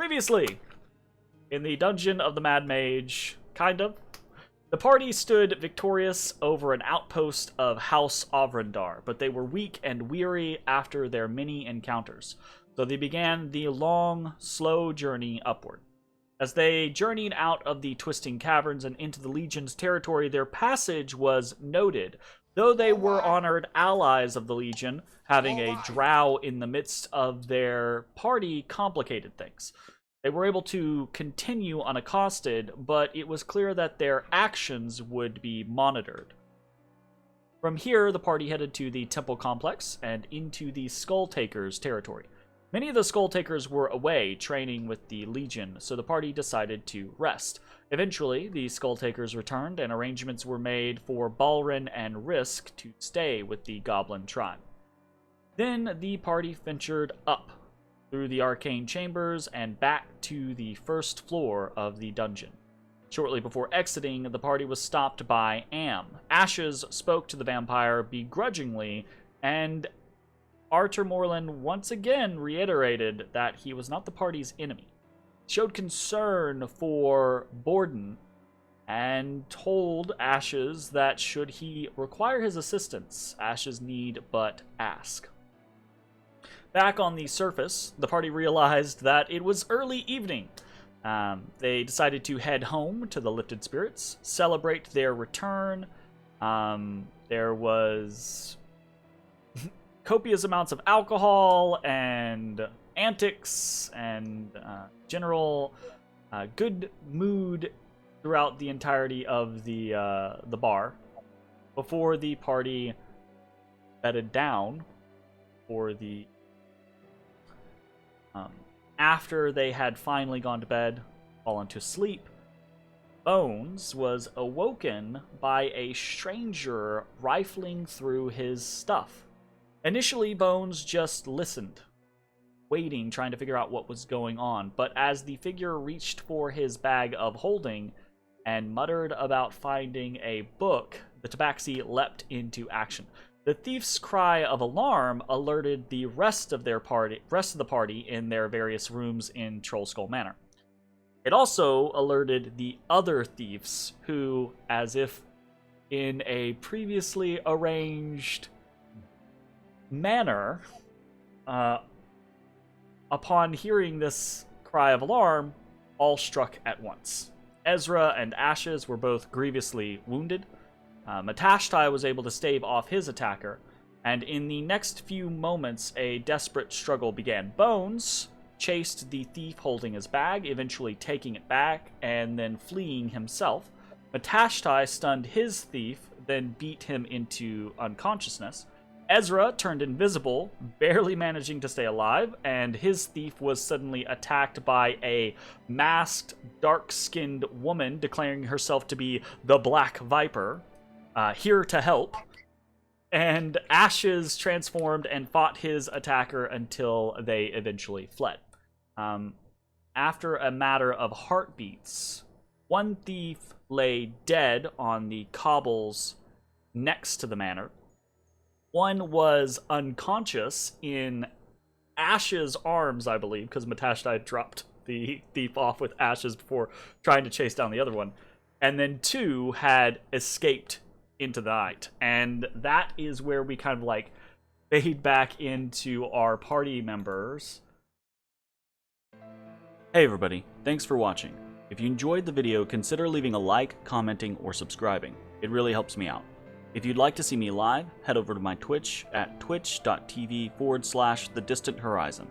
Previously, in the dungeon of the Mad Mage, kind of, the party stood victorious over an outpost of House Ovrendar, but they were weak and weary after their many encounters, so they began the long, slow journey upward. As they journeyed out of the twisting caverns and into the Legion's territory, their passage was noted. Though they were honored allies of the Legion, having a drow in the midst of their party complicated things. They were able to continue unaccosted, but it was clear that their actions would be monitored. From here, the party headed to the Temple Complex and into the Skull Takers' territory. Many of the Skull Takers were away training with the Legion, so the party decided to rest. Eventually, the Skull Takers returned, and arrangements were made for Balrin and Risk to stay with the Goblin tribe. Then the party ventured up through the arcane chambers and back to the first floor of the dungeon. Shortly before exiting, the party was stopped by Am. Ashes spoke to the vampire begrudgingly, and Arthur Morland once again reiterated that he was not the party's enemy. He showed concern for Borden and told Ashes that should he require his assistance, Ashes need but ask. Back on the surface, the party realized that it was early evening. They decided to head home to the Lifted Spirits, celebrate their return. There was copious amounts of alcohol and antics and general good mood throughout the entirety of the bar before the party bedded down for the after they had finally gone to bed, fallen to sleep. Bones was awoken by a stranger rifling through his stuff. Initially, Bones just listened, waiting, trying to figure out what was going on, but as the figure reached for his bag of holding and muttered about finding a book, the tabaxi leapt into action. The thief's cry of alarm alerted the rest of the party in their various rooms in Trollskull Manor. It also alerted the other thieves who, as if in a previously arranged manner, upon hearing this cry of alarm, all struck at once. Ezrah and Ashes were both grievously wounded. Matashtai was able to stave off his attacker, and in the next few moments, a desperate struggle began. Bones chased the thief holding his bag, eventually taking it back and then fleeing himself. Matashtai stunned his thief, then beat him into unconsciousness. Ezrah turned invisible, barely managing to stay alive, and his thief was suddenly attacked by a masked, dark-skinned woman declaring herself to be the Black Viper, here to help. And Ashes transformed and fought his attacker until they eventually fled. After a matter of heartbeats, one thief lay dead on the cobbles next to the manor. One was unconscious in Ash's arms, I believe, because Matashtai dropped the thief off with Ashes before trying to chase down the other one. And then two had escaped into the night. And that is where we kind of like fade back into our party members. Hey everybody, thanks for watching. If you enjoyed the video, consider leaving a like, commenting, or subscribing. It really helps me out. If you'd like to see me live, head over to my Twitch at twitch.tv/thedistanthorizon.